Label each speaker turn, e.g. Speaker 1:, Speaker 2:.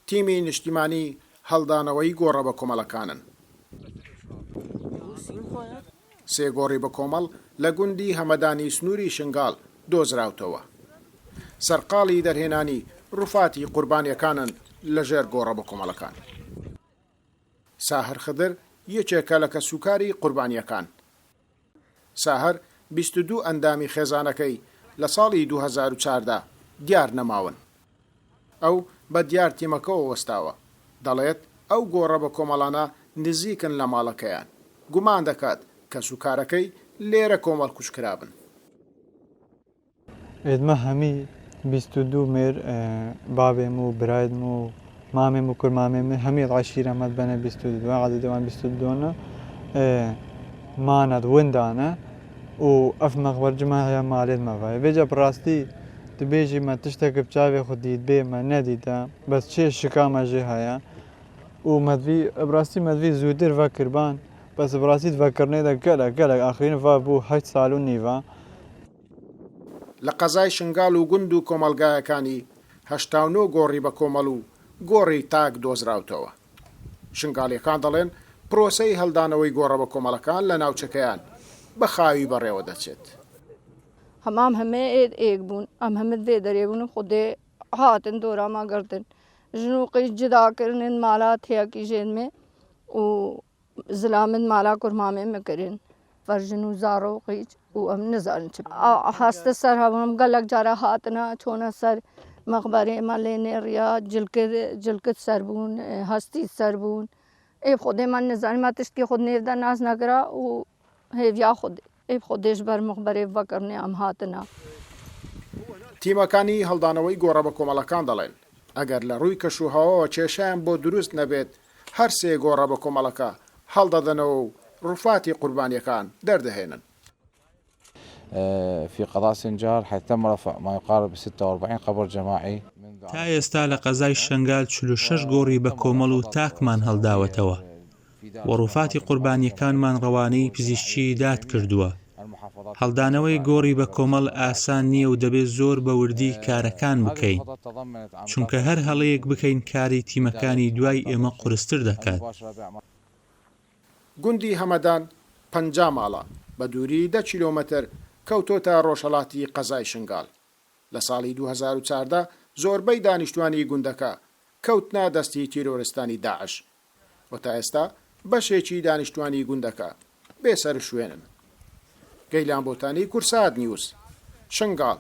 Speaker 1: تیمی نیشتیمانی هەڵدانەوەی گۆڕە بە کۆمەڵەکانن. سێ گۆڕی بە کۆمەڵ لە گوندی هەمەدانی سنووری شنگال دۆزراوتەوە. سەرقاڵی دەرهێنانی ڕووفاتی قوربانیەکانن لەژێر گۆڕە بە کۆمەڵەکان. ساهر خدر یەکێکە لە کەسوکاری قوربانیەکان. ساهر 22 ئەندامی خێزانەکەی لە ساڵی 2014 دیار نەماون. ئەو بە دیار تیمەکەەوە وەستاوە. دەڵێت ئەو گۆڕە بە کۆمەڵانە نزیکن لە ماڵەکەیان. گومان دەکات کەسوکارەکەی لێرە کۆمەڵ کوشکرابن.
Speaker 2: ئێدمە هەمی 22 مێر بابێم و برایدم و مامێم و کورمامێم هەمی ڕاشیرەمەد بەنە 22 عادەدەوان 22 مانەت وندانە و ئەف مەغوەرجمە هەیە مالێت مەڤایە بێجە بڕاستی دبێژی مە تشتێکە بچاوێ خودیت بێمە نەدیتە بەس چێ شکامەژێ هەیە و مەدوی بڕاستی مەدوی زوودر ڤە کربان بەس بڕاستیت ڤەکردنێدە گەلە ئاخرین ڤە بوو 8 ساڵ و نیڤە.
Speaker 1: لە قەزای شنگال و گوند و کۆمەلگایەکانی 89 گۆڕی بە کۆمەڵ و گۆڕی تاک دۆزراوتەوە. شنگالیەکان دەڵێن پرۆسەی هەڵدانەوەی گۆڕە بە کۆمەڵەکان لە ناوچەکەیان بە خاوی بەڕێوە دەچێت.
Speaker 3: هەمام هەمێ ئێک بوون ئەم هەمت بێ دەرێبوون و خودێ هاتن دۆراما گردن ژنوقی جداکردن مالا تێکی ژێنمێ و زلامن مالا کورمامێ مەکردن فەرژن و زارۆقیچ و ئەم نزانن چ هەستە سەر هەبوونم گەلک جارە هاتنە چۆنە سەر مەغبەرێمە لێنێڕیا جلکت سەر بوون هەستی سەر بوون ئێ خودێمان نزانما تشتی خود نێردە ناز نەگرا و هێڤیا خود ئێ خودێش بەر مەغبەرێ ڤەکردنێ ئەم هاتنە.
Speaker 1: تیمەکانی هەڵدانەوەی گۆڕە بە کۆمەڵەکان دەڵێن ئەگەر لە ڕووی کەشوهەوەەوە کێشیان بۆ دروست نەبێت هەر سێ گۆڕە بە کۆمەڵەکە هەڵدەدەنەوە و ڕووفاتی قوربانیەکان دەردەهێنن.
Speaker 4: في قضاء سنجار حيث تم رفع ما يقارب 46 قبر جماعي.
Speaker 5: تا ئێستا لە قەزای شنگال 46 گۆڕی بە کۆمەڵ و تاکمان هەڵداوەتەوە. وەڕووفاتی قوربانیەکانمان ڕەوانەی پزیشکی داد کردووە. هەڵدانەوەی گۆڕی بە کۆمەڵ ئاسان نییە و دەبێت زۆر بە وردی کارەکان بکەین چونکە هەر هەڵەیەک بکەین کاری تیمەکانی دوای ئێمە قورستر دەکات.
Speaker 1: گوندی هەمەدان 50 ماڵە بە دووری 10 کیلۆمەتر کەوتۆتە ڕۆژهەڵاتی قەزای شنگال. لە ساڵی 2014 زۆربەی دانیشتوانی گوندەکە کەوتنە دەستی تیرۆرستانی داعش و تا ئێستا بەشێکی دانیشتوانی گوندەکە بێسەر شوێنن. گەیلان بۆتانی کورسات نیوز شنگال.